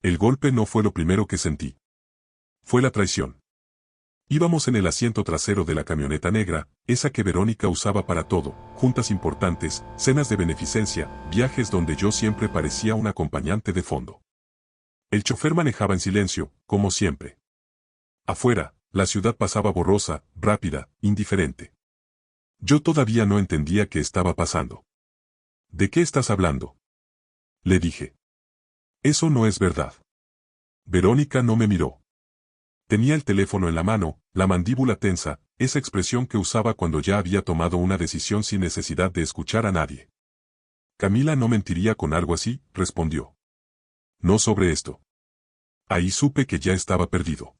El golpe no fue lo primero que sentí. Fue la traición. Íbamos en el asiento trasero de la camioneta negra, esa que Verónica usaba para todo, juntas importantes, cenas de beneficencia, viajes donde yo siempre parecía un acompañante de fondo. El chofer manejaba en silencio, como siempre. Afuera, la ciudad pasaba borrosa, rápida, indiferente. Yo todavía no entendía qué estaba pasando. ¿De qué estás hablando?, le dije. Eso no es verdad. Verónica no me miró. Tenía el teléfono en la mano, la mandíbula tensa, esa expresión que usaba cuando ya había tomado una decisión sin necesidad de escuchar a nadie. Camila no mentiría con algo así, respondió. No sobre esto. Ahí supe que ya estaba perdido.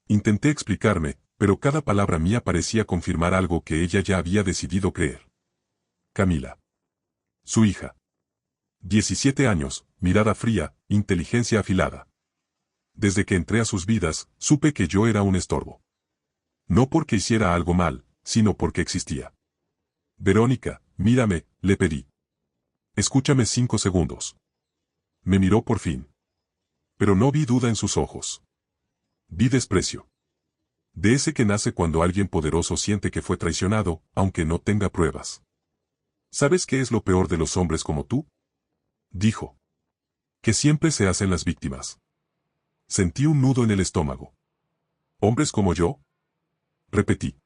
Intenté explicarme, pero cada palabra mía parecía confirmar algo que ella ya había decidido creer. Camila. Su hija. 17 años, mirada fría, inteligencia afilada. Desde que entré a sus vidas, supe que yo era un estorbo. No porque hiciera algo mal, sino porque existía. Verónica, mírame, le pedí. Escúchame 5 segundos. Me miró por fin. Pero no vi duda en sus ojos. Vi desprecio. De ese que nace cuando alguien poderoso siente que fue traicionado, aunque no tenga pruebas. ¿Sabes qué es lo peor de los hombres como tú?, dijo. Que siempre se hacen las víctimas. Sentí un nudo en el estómago. ¿Hombres como yo?, repetí.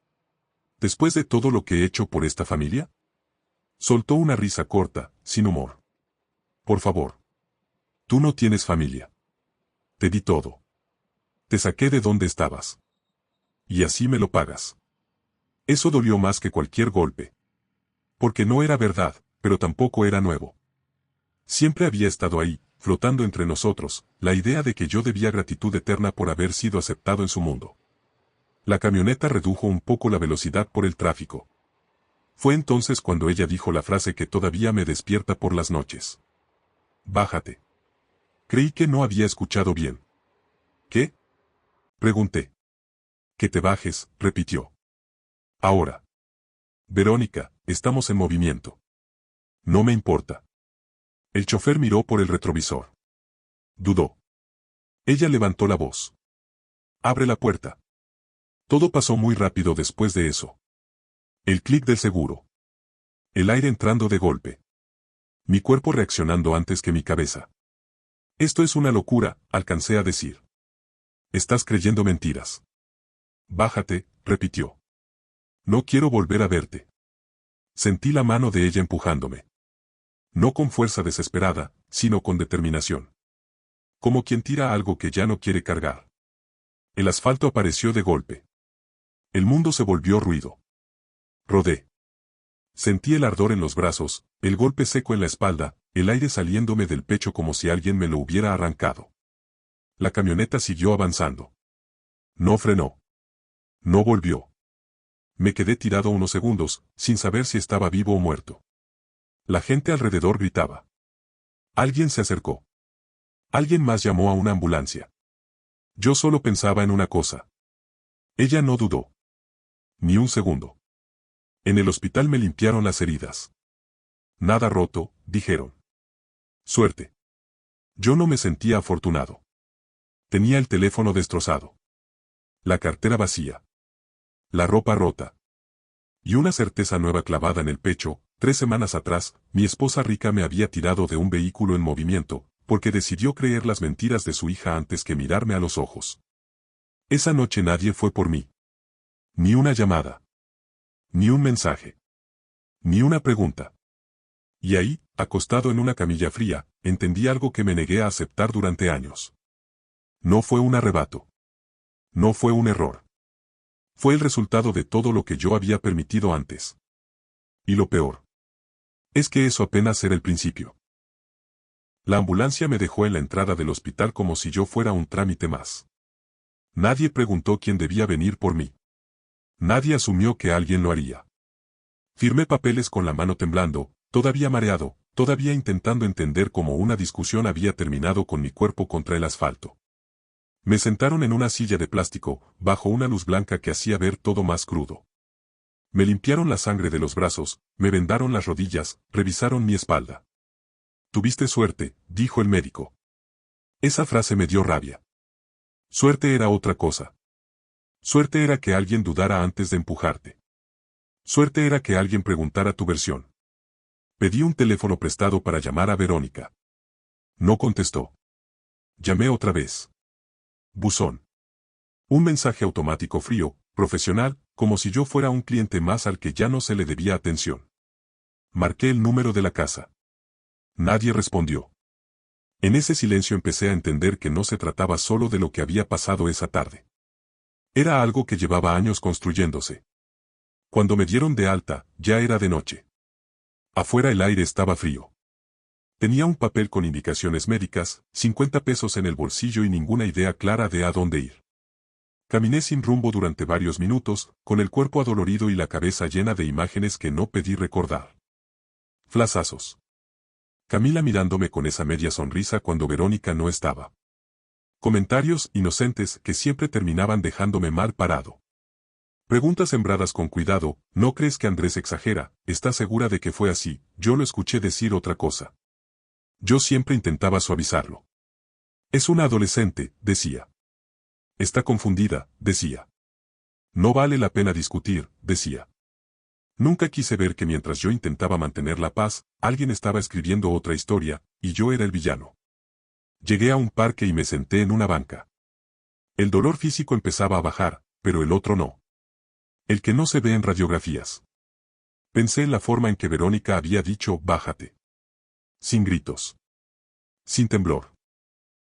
¿Después de todo lo que he hecho por esta familia? Soltó una risa corta, sin humor. Por favor. Tú no tienes familia. Te di todo. Te saqué de donde estabas. Y así me lo pagas. Eso dolió más que cualquier golpe. Porque no era verdad, pero tampoco era nuevo. Siempre había estado ahí, flotando entre nosotros, la idea de que yo debía gratitud eterna por haber sido aceptado en su mundo. La camioneta redujo un poco la velocidad por el tráfico. Fue entonces cuando ella dijo la frase que todavía me despierta por las noches. Bájate. Creí que no había escuchado bien. ¿Qué?, pregunté. Que te bajes, repitió. Ahora. Verónica, estamos en movimiento. No me importa. El chofer miró por el retrovisor. Dudó. Ella levantó la voz. Abre la puerta. Todo pasó muy rápido después de eso. El clic del seguro. El aire entrando de golpe. Mi cuerpo reaccionando antes que mi cabeza. Esto es una locura, alcancé a decir. Estás creyendo mentiras. Bájate, repitió. No quiero volver a verte. Sentí la mano de ella empujándome. No con fuerza desesperada, sino con determinación. Como quien tira algo que ya no quiere cargar. El asfalto apareció de golpe. El mundo se volvió ruido. Rodé. Sentí el ardor en los brazos, el golpe seco en la espalda, el aire saliéndome del pecho como si alguien me lo hubiera arrancado. La camioneta siguió avanzando. No frenó. No volvió. Me quedé tirado unos segundos, sin saber si estaba vivo o muerto. La gente alrededor gritaba. Alguien se acercó. Alguien más llamó a una ambulancia. Yo solo pensaba en una cosa. Ella no dudó. Ni un segundo. En el hospital me limpiaron las heridas. Nada roto, dijeron. Suerte. Yo no me sentía afortunado. Tenía el teléfono destrozado. La cartera vacía. La ropa rota. Y una certeza nueva clavada en el pecho. 3 semanas atrás, mi esposa rica me había tirado de un vehículo en movimiento, porque decidió creer las mentiras de su hija antes que mirarme a los ojos. Esa noche nadie fue por mí. Ni una llamada. Ni un mensaje. Ni una pregunta. Y ahí, acostado en una camilla fría, entendí algo que me negué a aceptar durante años. No fue un arrebato. No fue un error. Fue el resultado de todo lo que yo había permitido antes. Y lo peor. Es que eso apenas era el principio. La ambulancia me dejó en la entrada del hospital como si yo fuera un trámite más. Nadie preguntó quién debía venir por mí. Nadie asumió que alguien lo haría. Firmé papeles con la mano temblando, todavía mareado, todavía intentando entender cómo una discusión había terminado con mi cuerpo contra el asfalto. Me sentaron en una silla de plástico, bajo una luz blanca que hacía ver todo más crudo. Me limpiaron la sangre de los brazos, me vendaron las rodillas, revisaron mi espalda. Tuviste suerte, dijo el médico. Esa frase me dio rabia. Suerte era otra cosa. Suerte era que alguien dudara antes de empujarte. Suerte era que alguien preguntara tu versión. Pedí un teléfono prestado para llamar a Verónica. No contestó. Llamé otra vez. Buzón. Un mensaje automático frío, profesional, como si yo fuera un cliente más al que ya no se le debía atención. Marqué el número de la casa. Nadie respondió. En ese silencio empecé a entender que no se trataba solo de lo que había pasado esa tarde. Era algo que llevaba años construyéndose. Cuando me dieron de alta, ya era de noche. Afuera el aire estaba frío. Tenía un papel con indicaciones médicas, 50 pesos en el bolsillo y ninguna idea clara de a dónde ir. Caminé sin rumbo durante varios minutos, con el cuerpo adolorido y la cabeza llena de imágenes que no pedí recordar. Flashazos. Camila mirándome con esa media sonrisa cuando Verónica no estaba. Comentarios inocentes que siempre terminaban dejándome mal parado. Preguntas sembradas con cuidado, ¿no crees que Andrés exagera? ¿Estás segura de que fue así? Yo lo escuché decir otra cosa. Yo siempre intentaba suavizarlo. Es una adolescente, decía. Está confundida, decía. No vale la pena discutir, decía. Nunca quise ver que mientras yo intentaba mantener la paz, alguien estaba escribiendo otra historia, y yo era el villano. Llegué a un parque y me senté en una banca. El dolor físico empezaba a bajar, pero el otro no. El que no se ve en radiografías. Pensé en la forma en que Verónica había dicho, bájate. Sin gritos. Sin temblor.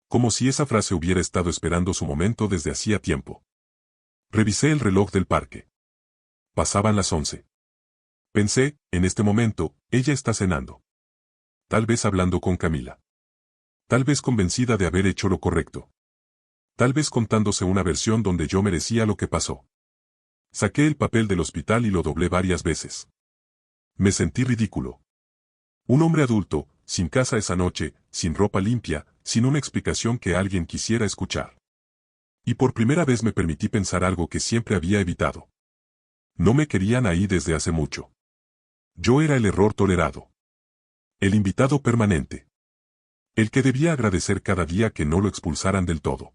Como si esa frase hubiera estado esperando su momento desde hacía tiempo. Revisé el reloj del parque. Pasaban las 11. Pensé, en este momento, ella está cenando. Tal vez hablando con Camila. Tal vez convencida de haber hecho lo correcto. Tal vez contándose una versión donde yo merecía lo que pasó. Saqué el papel del hospital y lo doblé varias veces. Me sentí ridículo. Un hombre adulto, sin casa esa noche, sin ropa limpia, sin una explicación que alguien quisiera escuchar. Y por primera vez me permití pensar algo que siempre había evitado. No me querían ahí desde hace mucho. Yo era el error tolerado. El invitado permanente. El que debía agradecer cada día que no lo expulsaran del todo.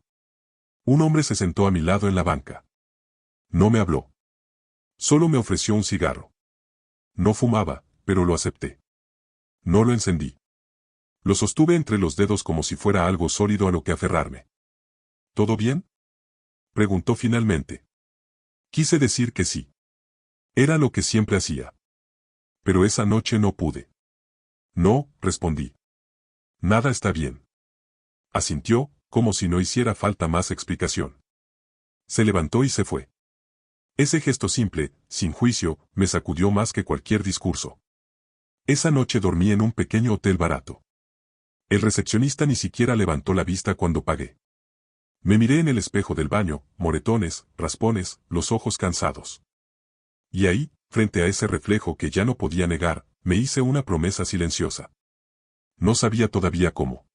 Un hombre se sentó a mi lado en la banca. No me habló. Solo me ofreció un cigarro. No fumaba, pero lo acepté. No lo encendí. Lo sostuve entre los dedos como si fuera algo sólido a lo que aferrarme. ¿Todo bien?, preguntó finalmente. Quise decir que sí. Era lo que siempre hacía. Pero esa noche no pude. No, respondí. Nada está bien. Asintió, como si no hiciera falta más explicación. Se levantó y se fue. Ese gesto simple, sin juicio, me sacudió más que cualquier discurso. Esa noche dormí en un pequeño hotel barato. El recepcionista ni siquiera levantó la vista cuando pagué. Me miré en el espejo del baño, moretones, raspones, los ojos cansados. Y ahí, frente a ese reflejo que ya no podía negar, me hice una promesa silenciosa. No sabía todavía cómo.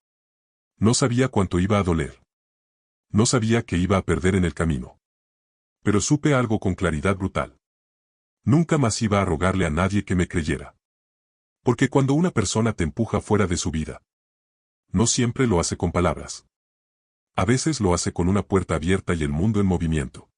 No sabía cuánto iba a doler. No sabía que iba a perder en el camino. Pero supe algo con claridad brutal. Nunca más iba a rogarle a nadie que me creyera. Porque cuando una persona te empuja fuera de su vida, no siempre lo hace con palabras. A veces lo hace con una puerta abierta y el mundo en movimiento.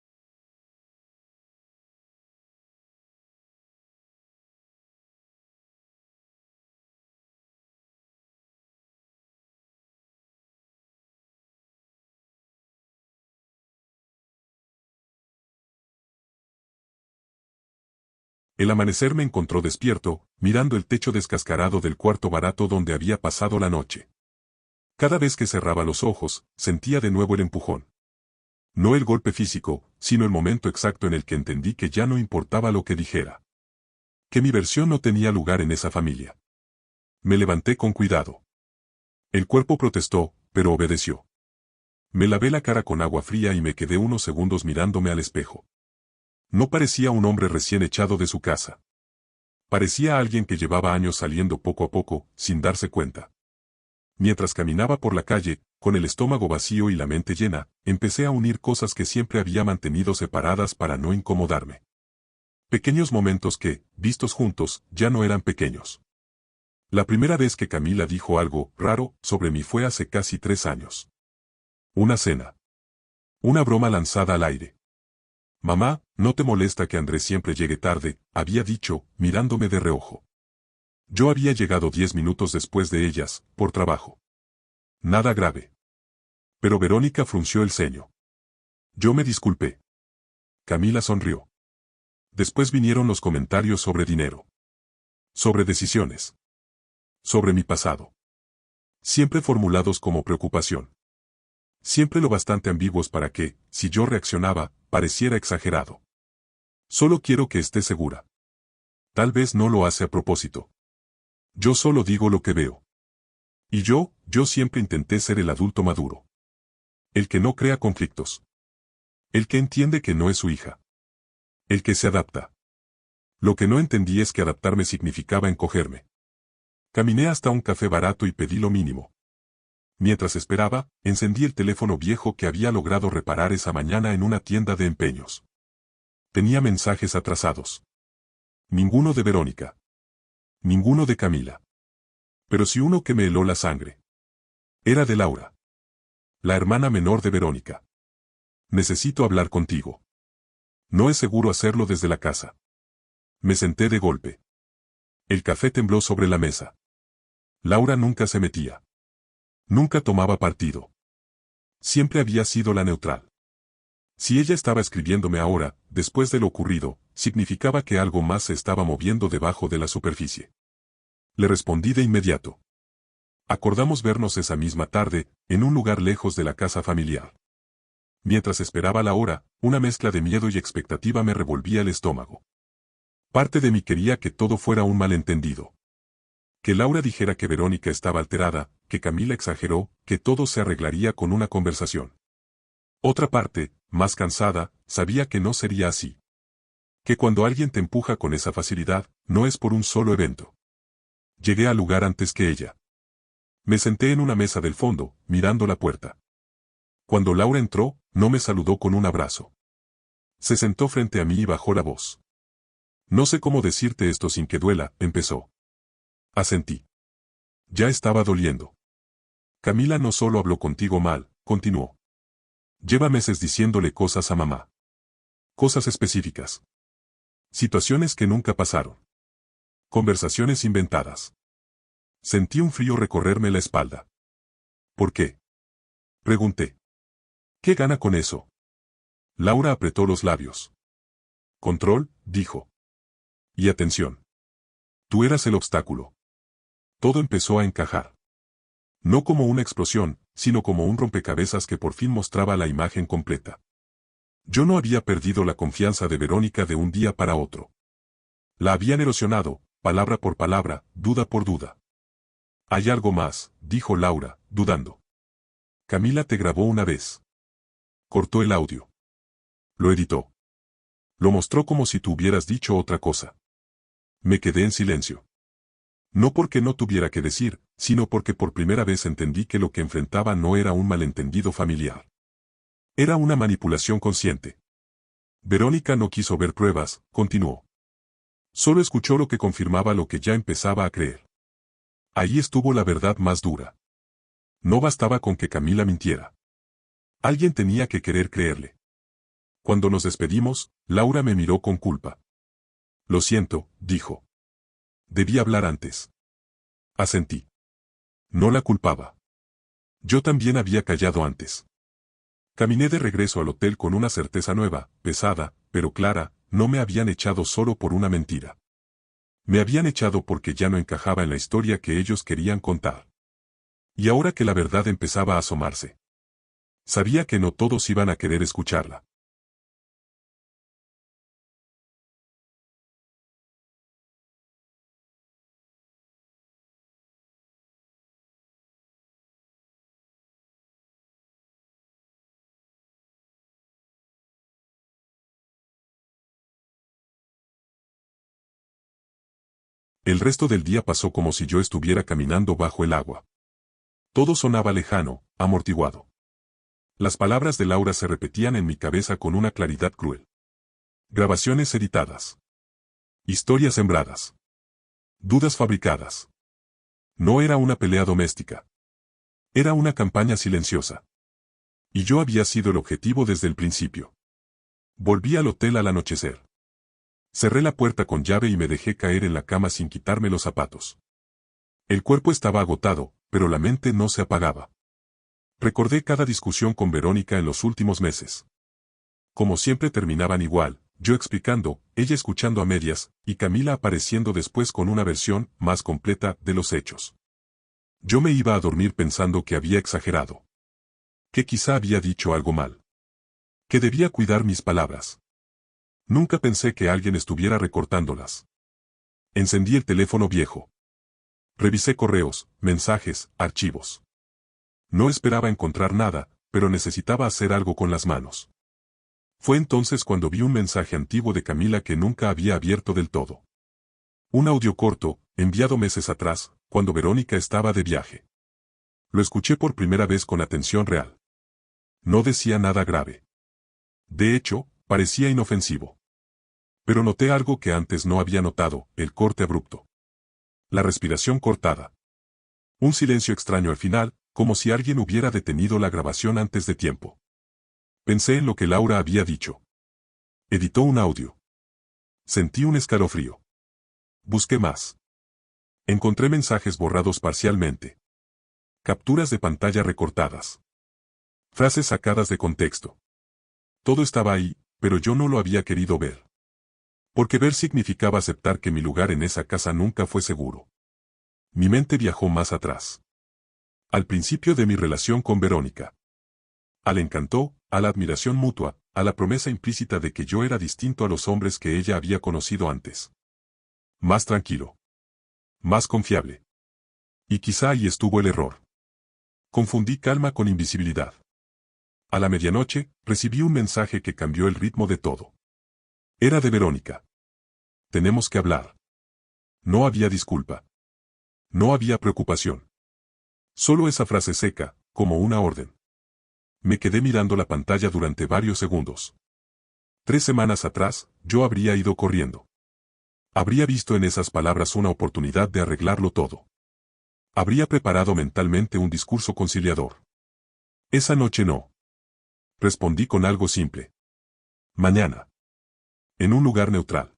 El amanecer me encontró despierto, mirando el techo descascarado del cuarto barato donde había pasado la noche. Cada vez que cerraba los ojos, sentía de nuevo el empujón. No el golpe físico, sino el momento exacto en el que entendí que ya no importaba lo que dijera. Que mi versión no tenía lugar en esa familia. Me levanté con cuidado. El cuerpo protestó, pero obedeció. Me lavé la cara con agua fría y me quedé unos segundos mirándome al espejo. No parecía un hombre recién echado de su casa. Parecía alguien que llevaba años saliendo poco a poco, sin darse cuenta. Mientras caminaba por la calle, con el estómago vacío y la mente llena, empecé a unir cosas que siempre había mantenido separadas para no incomodarme. Pequeños momentos que, vistos juntos, ya no eran pequeños. La primera vez que Camila dijo algo raro sobre mí fue hace casi 3 años. Una cena. Una broma lanzada al aire. Mamá, ¿no te molesta que Andrés siempre llegue tarde?, había dicho, mirándome de reojo. Yo había llegado 10 minutos después de ellas, por trabajo. Nada grave. Pero Verónica frunció el ceño. Yo me disculpé. Camila sonrió. Después vinieron los comentarios sobre dinero. Sobre decisiones. Sobre mi pasado. Siempre formulados como preocupación. Siempre lo bastante ambiguos para que, si yo reaccionaba, pareciera exagerado. Solo quiero que esté segura. Tal vez no lo hace a propósito. Yo solo digo lo que veo. Y yo siempre intenté ser el adulto maduro. El que no crea conflictos. El que entiende que no es su hija. El que se adapta. Lo que no entendí es que adaptarme significaba encogerme. Caminé hasta un café barato y pedí lo mínimo. Mientras esperaba, encendí el teléfono viejo que había logrado reparar esa mañana en una tienda de empeños. Tenía mensajes atrasados. Ninguno de Verónica. Ninguno de Camila. Pero sí uno que me heló la sangre. Era de Laura. La hermana menor de Verónica. Necesito hablar contigo. No es seguro hacerlo desde la casa. Me senté de golpe. El café tembló sobre la mesa. Laura nunca se metía. Nunca tomaba partido. Siempre había sido la neutral. Si ella estaba escribiéndome ahora, después de lo ocurrido, significaba que algo más se estaba moviendo debajo de la superficie. Le respondí de inmediato. Acordamos vernos esa misma tarde, en un lugar lejos de la casa familiar. Mientras esperaba la hora, una mezcla de miedo y expectativa me revolvía el estómago. Parte de mí quería que todo fuera un malentendido. Que Laura dijera que Verónica estaba alterada, que Camila exageró, que todo se arreglaría con una conversación. Otra parte, más cansada, sabía que no sería así. Que cuando alguien te empuja con esa facilidad, no es por un solo evento. Llegué al lugar antes que ella. Me senté en una mesa del fondo, mirando la puerta. Cuando Laura entró, no me saludó con un abrazo. Se sentó frente a mí y bajó la voz. No sé cómo decirte esto sin que duela, empezó. Asentí. Ya estaba doliendo. Camila no solo habló contigo mal, continuó. Lleva meses diciéndole cosas a mamá. Cosas específicas. Situaciones que nunca pasaron. Conversaciones inventadas. Sentí un frío recorrerme la espalda. ¿Por qué? Pregunté. ¿Qué gana con eso? Laura apretó los labios. Control, dijo. Y atención. Tú eras el obstáculo. Todo empezó a encajar. No como una explosión, sino como un rompecabezas que por fin mostraba la imagen completa. Yo no había perdido la confianza de Verónica de un día para otro. La habían erosionado, palabra por palabra, duda por duda. Hay algo más, dijo Laura, dudando. Camila te grabó una vez. Cortó el audio. Lo editó. Lo mostró como si tú hubieras dicho otra cosa. Me quedé en silencio. No porque no tuviera que decir, sino porque por primera vez entendí que lo que enfrentaba no era un malentendido familiar. Era una manipulación consciente. Verónica no quiso ver pruebas, continuó. Solo escuchó lo que confirmaba lo que ya empezaba a creer. Ahí estuvo la verdad más dura. No bastaba con que Camila mintiera. Alguien tenía que querer creerle. Cuando nos despedimos, Laura me miró con culpa. Lo siento, dijo. Debí hablar antes. Asentí. No la culpaba. Yo también había callado antes. Caminé de regreso al hotel con una certeza nueva, pesada, pero clara, no me habían echado solo por una mentira. Me habían echado porque ya no encajaba en la historia que ellos querían contar. Y ahora que la verdad empezaba a asomarse. Sabía que no todos iban a querer escucharla. El resto del día pasó como si yo estuviera caminando bajo el agua. Todo sonaba lejano, amortiguado. Las palabras de Laura se repetían en mi cabeza con una claridad cruel. Grabaciones editadas. Historias sembradas. Dudas fabricadas. No era una pelea doméstica. Era una campaña silenciosa. Y yo había sido el objetivo desde el principio. Volví al hotel al anochecer. Cerré la puerta con llave y me dejé caer en la cama sin quitarme los zapatos. El cuerpo estaba agotado, pero la mente no se apagaba. Recordé cada discusión con Verónica en los últimos meses. Como siempre terminaban igual, yo explicando, ella escuchando a medias, y Camila apareciendo después con una versión más completa de los hechos. Yo me iba a dormir pensando que había exagerado. Que quizá había dicho algo mal. Que debía cuidar mis palabras. Nunca pensé que alguien estuviera recortándolas. Encendí el teléfono viejo. Revisé correos, mensajes, archivos. No esperaba encontrar nada, pero necesitaba hacer algo con las manos. Fue entonces cuando vi un mensaje antiguo de Camila que nunca había abierto del todo. Un audio corto, enviado meses atrás, cuando Verónica estaba de viaje. Lo escuché por primera vez con atención real. No decía nada grave. De hecho, parecía inofensivo. Pero noté algo que antes no había notado, el corte abrupto. La respiración cortada. Un silencio extraño al final, como si alguien hubiera detenido la grabación antes de tiempo. Pensé en lo que Laura había dicho. Editó un audio. Sentí un escalofrío. Busqué más. Encontré mensajes borrados parcialmente. Capturas de pantalla recortadas. Frases sacadas de contexto. Todo estaba ahí, pero yo no lo había querido ver. Porque ver significaba aceptar que mi lugar en esa casa nunca fue seguro. Mi mente viajó más atrás. Al principio de mi relación con Verónica. Al encanto, a la admiración mutua, a la promesa implícita de que yo era distinto a los hombres que ella había conocido antes. Más tranquilo. Más confiable. Y quizá ahí estuvo el error. Confundí calma con invisibilidad. A la medianoche, recibí un mensaje que cambió el ritmo de todo. Era de Verónica. Tenemos que hablar. No había disculpa. No había preocupación. Solo esa frase seca, como una orden. Me quedé mirando la pantalla durante varios segundos. 3 semanas atrás, yo habría ido corriendo. Habría visto en esas palabras una oportunidad de arreglarlo todo. Habría preparado mentalmente un discurso conciliador. Esa noche no. Respondí con algo simple. Mañana. En un lugar neutral.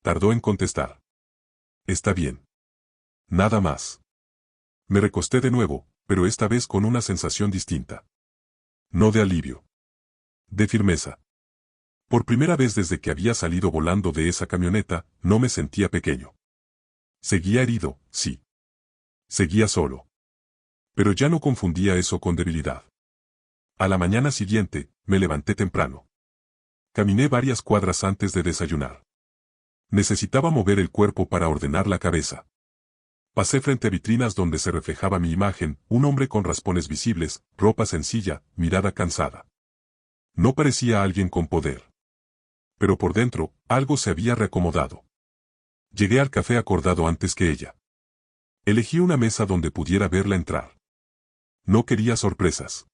Tardó en contestar. Está bien. Nada más. Me recosté de nuevo, pero esta vez con una sensación distinta. No de alivio. De firmeza. Por primera vez desde que había salido volando de esa camioneta, no me sentía pequeño. Seguía herido, sí. Seguía solo. Pero ya no confundía eso con debilidad. A la mañana siguiente, me levanté temprano. Caminé varias cuadras antes de desayunar. Necesitaba mover el cuerpo para ordenar la cabeza. Pasé frente a vitrinas donde se reflejaba mi imagen, un hombre con raspones visibles, ropa sencilla, mirada cansada. No parecía alguien con poder. Pero por dentro, algo se había reacomodado. Llegué al café acordado antes que ella. Elegí una mesa donde pudiera verla entrar. No quería sorpresas.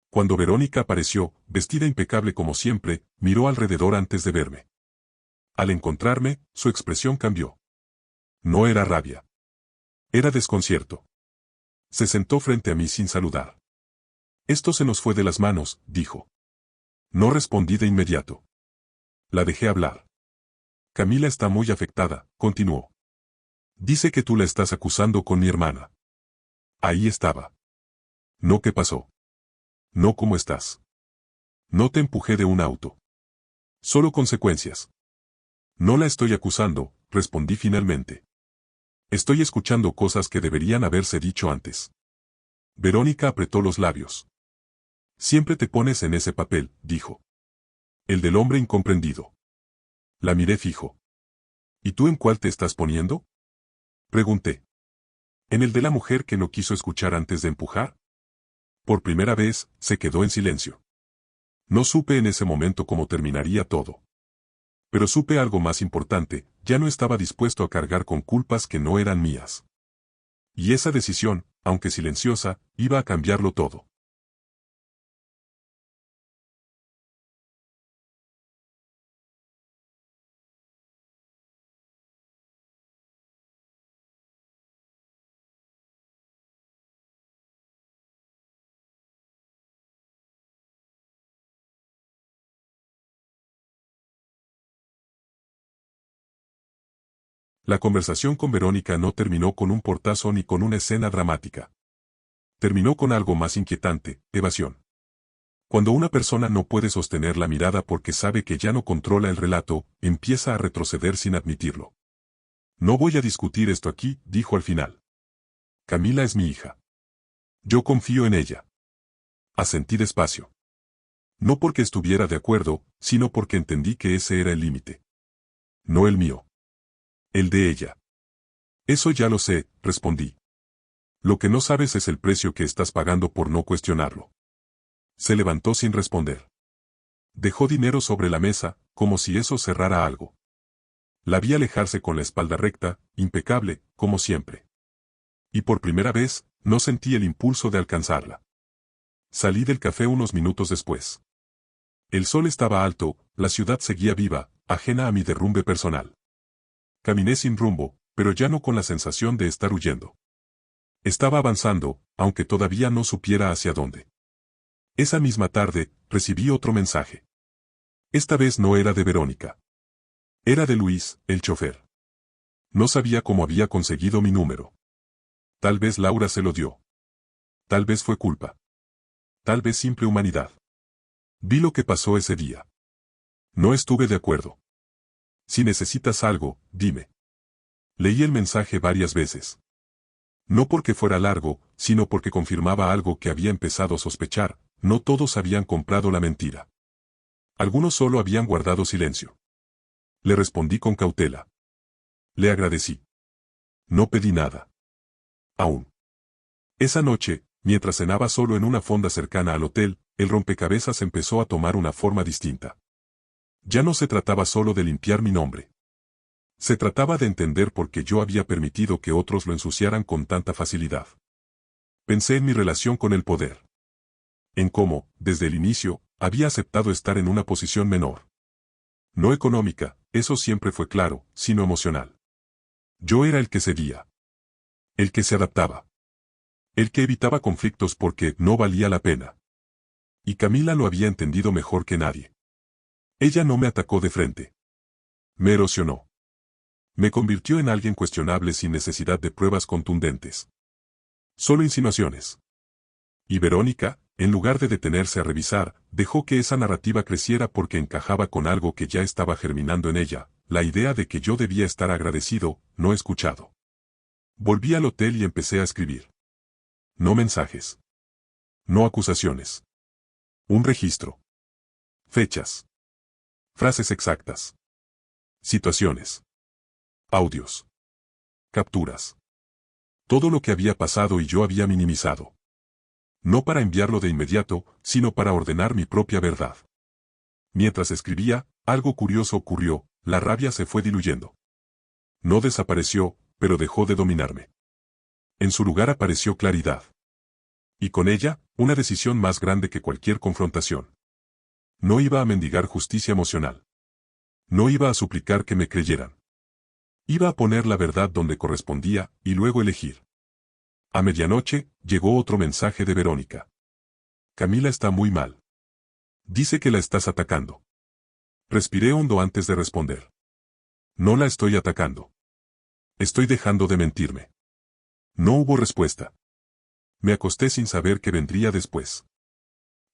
Cuando Verónica apareció, vestida impecable como siempre, miró alrededor antes de verme. Al encontrarme, su expresión cambió. No era rabia. Era desconcierto. Se sentó frente a mí sin saludar. Esto se nos fue de las manos, dijo. No respondí de inmediato. La dejé hablar. Camila está muy afectada, continuó. Dice que tú la estás acusando con mi hermana. Ahí estaba. No, ¿qué pasó? No, ¿cómo estás? No te empujé de un auto. Solo consecuencias. No la estoy acusando, respondí finalmente. Estoy escuchando cosas que deberían haberse dicho antes. Verónica apretó los labios. Siempre te pones en ese papel, dijo. El del hombre incomprendido. La miré fijo. ¿Y tú en cuál te estás poniendo? Pregunté. ¿En el de la mujer que no quiso escuchar antes de empujar? Por primera vez, se quedó en silencio. No supe en ese momento cómo terminaría todo. Pero supe algo más importante, ya no estaba dispuesto a cargar con culpas que no eran mías. Y esa decisión, aunque silenciosa, iba a cambiarlo todo. La conversación con Verónica no terminó con un portazo ni con una escena dramática. Terminó con algo más inquietante, evasión. Cuando una persona no puede sostener la mirada porque sabe que ya no controla el relato, empieza a retroceder sin admitirlo. No voy a discutir esto aquí, dijo al final. Camila es mi hija. Yo confío en ella. Asentí despacio. No porque estuviera de acuerdo, sino porque entendí que ese era el límite. No el mío. El de ella. Eso ya lo sé, respondí. Lo que no sabes es el precio que estás pagando por no cuestionarlo. Se levantó sin responder. Dejó dinero sobre la mesa, como si eso cerrara algo. La vi alejarse con la espalda recta, impecable, como siempre. Y por primera vez, no sentí el impulso de alcanzarla. Salí del café unos minutos después. El sol estaba alto, la ciudad seguía viva, ajena a mi derrumbe personal. Caminé sin rumbo, pero ya no con la sensación de estar huyendo. Estaba avanzando, aunque todavía no supiera hacia dónde. Esa misma tarde, recibí otro mensaje. Esta vez no era de Verónica. Era de Luis, el chofer. No sabía cómo había conseguido mi número. Tal vez Laura se lo dio. Tal vez fue culpa. Tal vez simple humanidad. Vi lo que pasó ese día. No estuve de acuerdo. Si necesitas algo, dime. Leí el mensaje varias veces. No porque fuera largo, sino porque confirmaba algo que había empezado a sospechar, no todos habían comprado la mentira. Algunos solo habían guardado silencio. Le respondí con cautela. Le agradecí. No pedí nada. Aún. Esa noche, mientras cenaba solo en una fonda cercana al hotel, el rompecabezas empezó a tomar una forma distinta. Ya no se trataba solo de limpiar mi nombre. Se trataba de entender por qué yo había permitido que otros lo ensuciaran con tanta facilidad. Pensé en mi relación con el poder. En cómo, desde el inicio, había aceptado estar en una posición menor. No económica, eso siempre fue claro, sino emocional. Yo era el que cedía. El que se adaptaba. El que evitaba conflictos porque no valía la pena. Y Camila lo había entendido mejor que nadie. Ella no me atacó de frente. Me erosionó. Me convirtió en alguien cuestionable sin necesidad de pruebas contundentes. Solo insinuaciones. Y Verónica, en lugar de detenerse a revisar, dejó que esa narrativa creciera porque encajaba con algo que ya estaba germinando en ella, la idea de que yo debía estar agradecido, no escuchado. Volví al hotel y empecé a escribir. No mensajes. No acusaciones. Un registro. Fechas. Frases exactas. Situaciones. Audios. Capturas. Todo lo que había pasado y yo había minimizado. No para enviarlo de inmediato, sino para ordenar mi propia verdad. Mientras escribía, algo curioso ocurrió, la rabia se fue diluyendo. No desapareció, pero dejó de dominarme. En su lugar apareció claridad. Y con ella, una decisión más grande que cualquier confrontación. No iba a mendigar justicia emocional. No iba a suplicar que me creyeran. Iba a poner la verdad donde correspondía, y luego elegir. A medianoche, llegó otro mensaje de Verónica. Camila está muy mal. Dice que la estás atacando. Respiré hondo antes de responder. No la estoy atacando. Estoy dejando de mentirme. No hubo respuesta. Me acosté sin saber qué vendría después.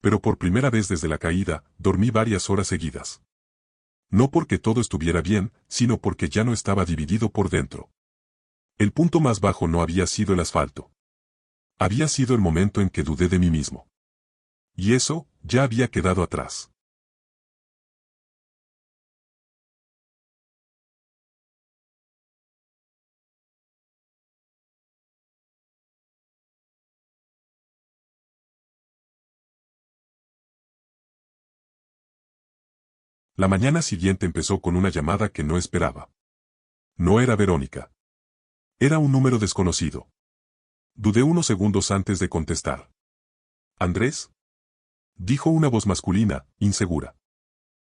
Pero por primera vez desde la caída, dormí varias horas seguidas. No porque todo estuviera bien, sino porque ya no estaba dividido por dentro. El punto más bajo no había sido el asfalto. Había sido el momento en que dudé de mí mismo. Y eso, ya había quedado atrás. La mañana siguiente empezó con una llamada que no esperaba. No era Verónica. Era un número desconocido. Dudé unos segundos antes de contestar. ¿Andrés? Dijo una voz masculina, insegura.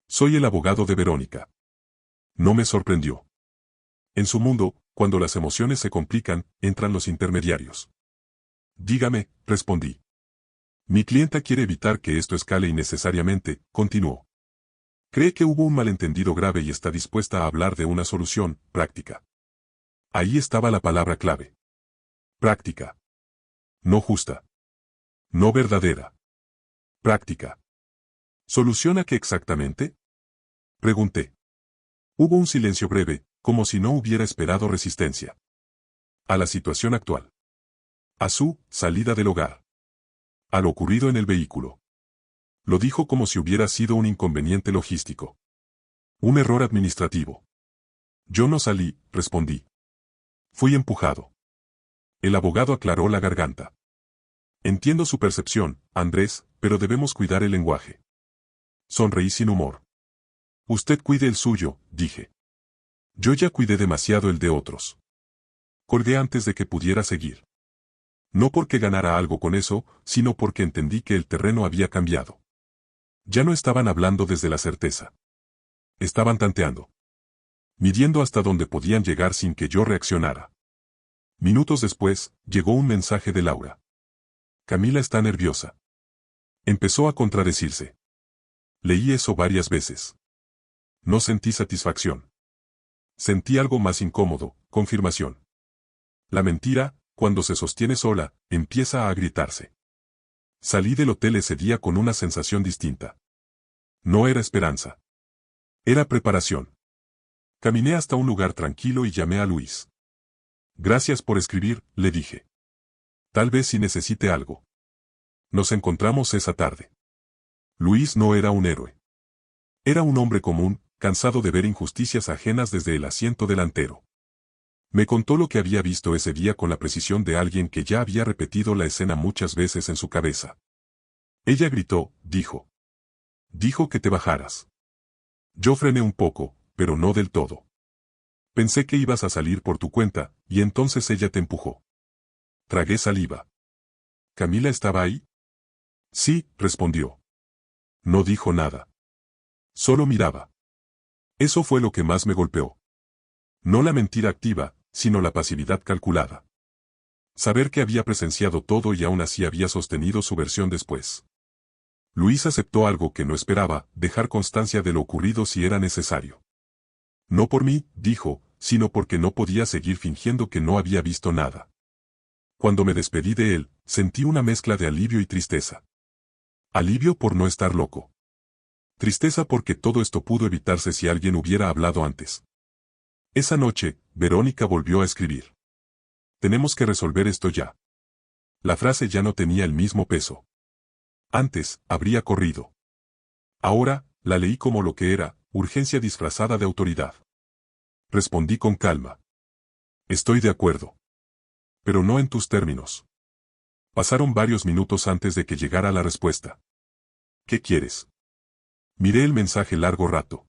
Soy el abogado de Verónica. No me sorprendió. En su mundo, cuando las emociones se complican, entran los intermediarios. Dígame, respondí. Mi clienta quiere evitar que esto escale innecesariamente, continuó. Cree que hubo un malentendido grave y está dispuesta a hablar de una solución práctica. Ahí estaba la palabra clave. Práctica. No justa. No verdadera. Práctica. ¿Solución a qué exactamente? Pregunté. Hubo un silencio breve, como si no hubiera esperado resistencia. A la situación actual. A su salida del hogar. A lo ocurrido en el vehículo. Lo dijo como si hubiera sido un inconveniente logístico. Un error administrativo. Yo no salí, respondí. Fui empujado. El abogado aclaró la garganta. Entiendo su percepción, Andrés, pero debemos cuidar el lenguaje. Sonreí sin humor. Usted cuide el suyo, dije. Yo ya cuidé demasiado el de otros. Colgué antes de que pudiera seguir. No porque ganara algo con eso, sino porque entendí que el terreno había cambiado. Ya no estaban hablando desde la certeza. Estaban tanteando. Midiendo hasta dónde podían llegar sin que yo reaccionara. Minutos después, llegó un mensaje de Laura. Camila está nerviosa. Empezó a contradecirse. Leí eso varias veces. No sentí satisfacción. Sentí algo más incómodo, confirmación. La mentira, cuando se sostiene sola, empieza a gritarse. Salí del hotel ese día con una sensación distinta. No era esperanza. Era preparación. Caminé hasta un lugar tranquilo y llamé a Luis. Gracias por escribir, le dije. Tal vez si necesite algo. Nos encontramos esa tarde. Luis no era un héroe. Era un hombre común, cansado de ver injusticias ajenas desde el asiento delantero. Me contó lo que había visto ese día con la precisión de alguien que ya había repetido la escena muchas veces en su cabeza. Ella gritó, dijo. Dijo que te bajaras. Yo frené un poco, pero no del todo. Pensé que ibas a salir por tu cuenta, y entonces ella te empujó. Tragué saliva. ¿Camila estaba ahí? Sí, respondió. No dijo nada. Solo miraba. Eso fue lo que más me golpeó. No la mentira activa, sino la pasividad calculada. Saber que había presenciado todo y aún así había sostenido su versión después. Luis aceptó algo que no esperaba, dejar constancia de lo ocurrido si era necesario. No por mí, dijo, sino porque no podía seguir fingiendo que no había visto nada. Cuando me despedí de él, sentí una mezcla de alivio y tristeza. Alivio por no estar loco. Tristeza porque todo esto pudo evitarse si alguien hubiera hablado antes. Esa noche, Verónica volvió a escribir. Tenemos que resolver esto ya. La frase ya no tenía el mismo peso. Antes, habría corrido. Ahora, la leí como lo que era, urgencia disfrazada de autoridad. Respondí con calma. Estoy de acuerdo. Pero no en tus términos. Pasaron varios minutos antes de que llegara la respuesta. ¿Qué quieres? Miré el mensaje largo rato.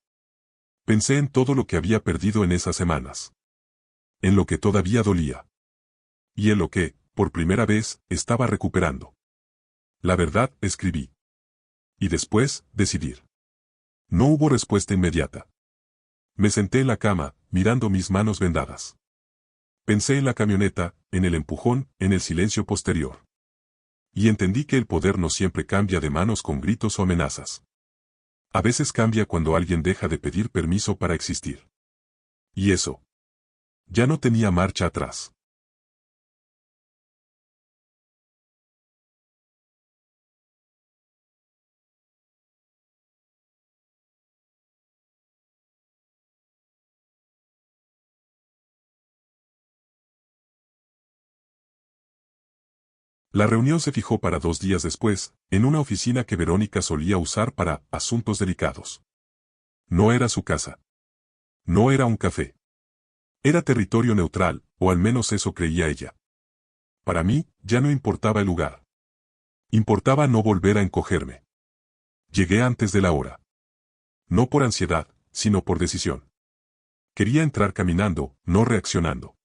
Pensé en todo lo que había perdido en esas semanas. En lo que todavía dolía. Y en lo que, por primera vez, estaba recuperando. La verdad, escribí. Y después, decidir. No hubo respuesta inmediata. Me senté en la cama, mirando mis manos vendadas. Pensé en la camioneta, en el empujón, en el silencio posterior. Y entendí que el poder no siempre cambia de manos con gritos o amenazas. A veces cambia cuando alguien deja de pedir permiso para existir. Y eso. Ya no tenía marcha atrás. La reunión se fijó para 2 días después, en una oficina que Verónica solía usar para asuntos delicados. No era su casa. No era un café. Era territorio neutral, o al menos eso creía ella. Para mí, ya no importaba el lugar. Importaba no volver a encogerme. Llegué antes de la hora. No por ansiedad, sino por decisión. Quería entrar caminando, no reaccionando.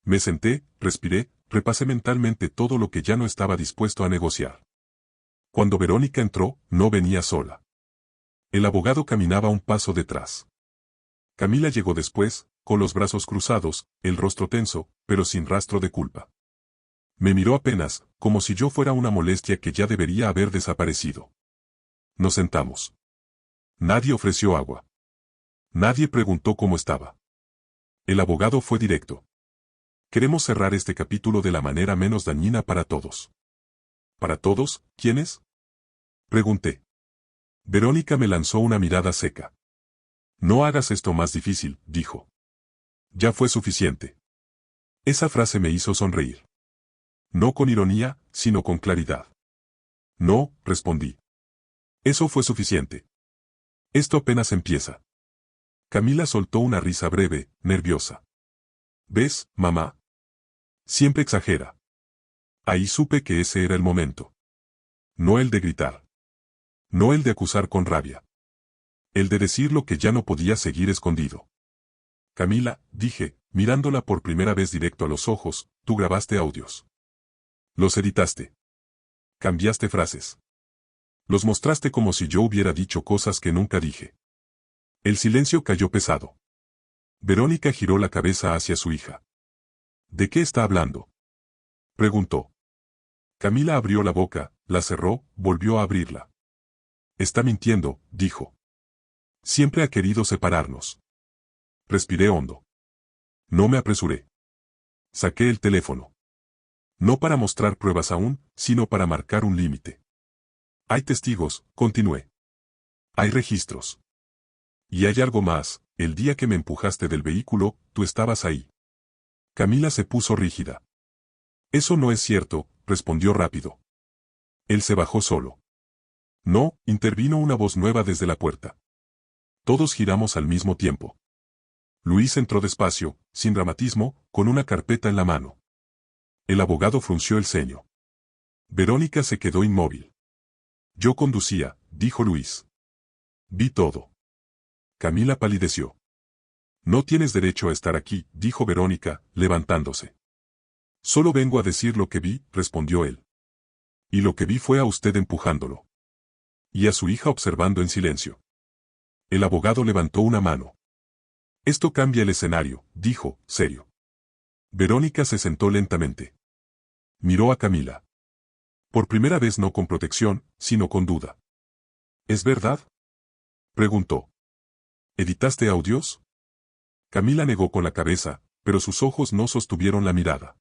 Me senté, respiré, repasé mentalmente todo lo que ya no estaba dispuesto a negociar. Cuando Verónica entró, no venía sola. El abogado caminaba un paso detrás. Camila llegó después, con los brazos cruzados, el rostro tenso, pero sin rastro de culpa. Me miró apenas, como si yo fuera una molestia que ya debería haber desaparecido. Nos sentamos. Nadie ofreció agua. Nadie preguntó cómo estaba. El abogado fue directo. Queremos cerrar este capítulo de la manera menos dañina para todos. ¿Para todos? ¿Quiénes? Pregunté. Verónica me lanzó una mirada seca. No hagas esto más difícil, dijo. Ya fue suficiente. Esa frase me hizo sonreír. No con ironía, sino con claridad. No, respondí. Eso fue suficiente. Esto apenas empieza. Camila soltó una risa breve, nerviosa. ¿Ves, mamá? Siempre exagera. Ahí supe que ese era el momento. No el de gritar. No el de acusar con rabia. El de decir lo que ya no podía seguir escondido. Camila, dije, mirándola por primera vez directo a los ojos, tú grabaste audios. Los editaste. Cambiaste frases. Los mostraste como si yo hubiera dicho cosas que nunca dije. El silencio cayó pesado. Verónica giró la cabeza hacia su hija. ¿De qué está hablando?, preguntó. Camila abrió la boca, la cerró, volvió a abrirla. Está mintiendo, dijo. Siempre ha querido separarnos. Respiré hondo. No me apresuré. Saqué el teléfono. No para mostrar pruebas aún, sino para marcar un límite. Hay testigos, continué. Hay registros. Y hay algo más, el día que me empujaste del vehículo, tú estabas ahí. Camila se puso rígida. Eso no es cierto, respondió rápido. Él se bajó solo. No, intervino una voz nueva desde la puerta. Todos giramos al mismo tiempo. Luis entró despacio, sin dramatismo, con una carpeta en la mano. El abogado frunció el ceño. Verónica se quedó inmóvil. Yo conducía, dijo Luis. Vi todo. Camila palideció. No tienes derecho a estar aquí, dijo Verónica, levantándose. Solo vengo a decir lo que vi, respondió él. Y lo que vi fue a usted empujándolo. Y a su hija observando en silencio. El abogado levantó una mano. Esto cambia el escenario, dijo, serio. Verónica se sentó lentamente. Miró a Camila. Por primera vez no con protección, sino con duda. ¿Es verdad?, preguntó. ¿Editaste audios? Camila negó con la cabeza, pero sus ojos no sostuvieron la mirada.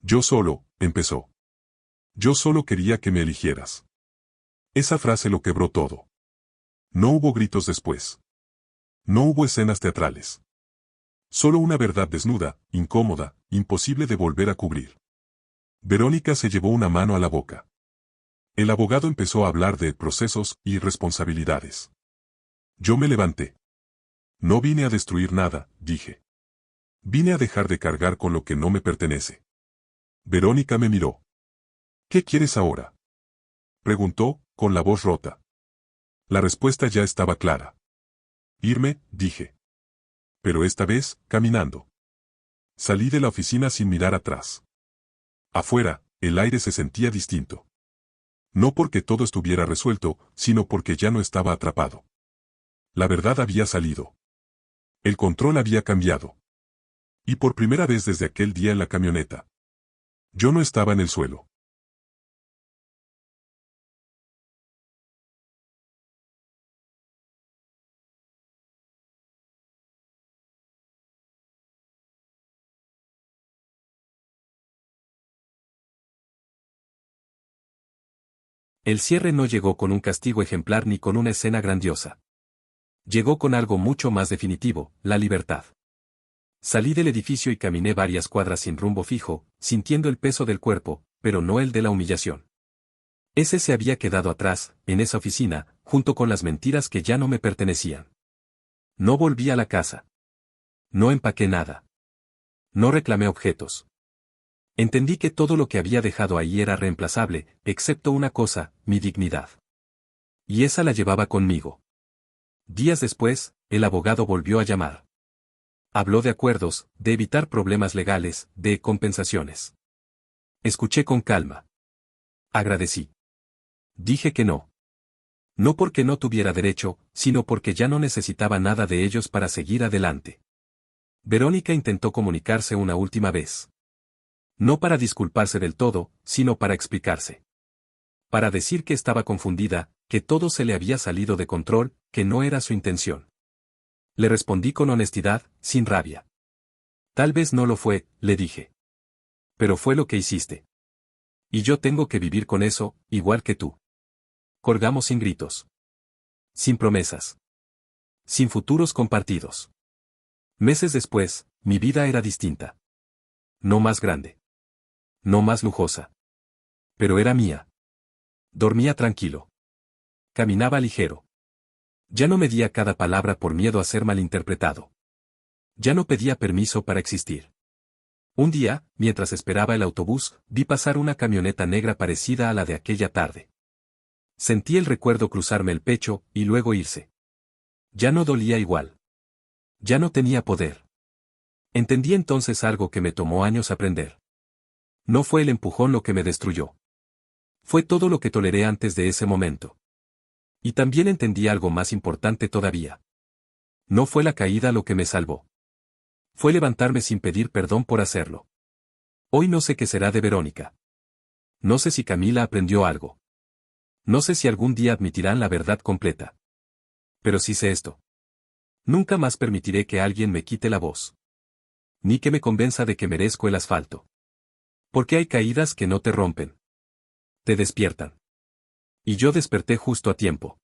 Yo solo, empezó. Yo solo quería que me eligieras. Esa frase lo quebró todo. No hubo gritos después. No hubo escenas teatrales. Solo una verdad desnuda, incómoda, imposible de volver a cubrir. Verónica se llevó una mano a la boca. El abogado empezó a hablar de procesos y responsabilidades. Yo me levanté. No vine a destruir nada, dije. Vine a dejar de cargar con lo que no me pertenece. Verónica me miró. ¿Qué quieres ahora?, preguntó, con la voz rota. La respuesta ya estaba clara. Irme, dije. Pero esta vez, caminando. Salí de la oficina sin mirar atrás. Afuera, el aire se sentía distinto. No porque todo estuviera resuelto, sino porque ya no estaba atrapado. La verdad había salido. El control había cambiado. Y por primera vez desde aquel día en la camioneta. Yo no estaba en el suelo. El cierre no llegó con un castigo ejemplar ni con una escena grandiosa. Llegó con algo mucho más definitivo, la libertad. Salí del edificio y caminé varias cuadras sin rumbo fijo, sintiendo el peso del cuerpo, pero no el de la humillación. Ese se había quedado atrás, en esa oficina, junto con las mentiras que ya no me pertenecían. No volví a la casa. No empaqué nada. No reclamé objetos. Entendí que todo lo que había dejado ahí era reemplazable, excepto una cosa, mi dignidad. Y esa la llevaba conmigo. Días después, el abogado volvió a llamar. Habló de acuerdos, de evitar problemas legales, de compensaciones. Escuché con calma. Agradecí. Dije que no. No porque no tuviera derecho, sino porque ya no necesitaba nada de ellos para seguir adelante. Verónica intentó comunicarse una última vez. No para disculparse del todo, sino para explicarse. Para decir que estaba confundida, que todo se le había salido de control, que no era su intención. Le respondí con honestidad, sin rabia. Tal vez no lo fue, le dije. Pero fue lo que hiciste. Y yo tengo que vivir con eso, igual que tú. Colgamos sin gritos. Sin promesas. Sin futuros compartidos. Meses después, mi vida era distinta. No más grande. No más lujosa. Pero era mía. Dormía tranquilo. Caminaba ligero. Ya no medía cada palabra por miedo a ser malinterpretado. Ya no pedía permiso para existir. Un día, mientras esperaba el autobús, vi pasar una camioneta negra parecida a la de aquella tarde. Sentí el recuerdo cruzarme el pecho, y luego irse. Ya no dolía igual. Ya no tenía poder. Entendí entonces algo que me tomó años aprender. No fue el empujón lo que me destruyó. Fue todo lo que toleré antes de ese momento. Y también entendí algo más importante todavía. No fue la caída lo que me salvó. Fue levantarme sin pedir perdón por hacerlo. Hoy no sé qué será de Verónica. No sé si Camila aprendió algo. No sé si algún día admitirán la verdad completa. Pero sí sé esto. Nunca más permitiré que alguien me quite la voz. Ni que me convenza de que merezco el asfalto. Porque hay caídas que no te rompen. Te despiertan. Y yo desperté justo a tiempo.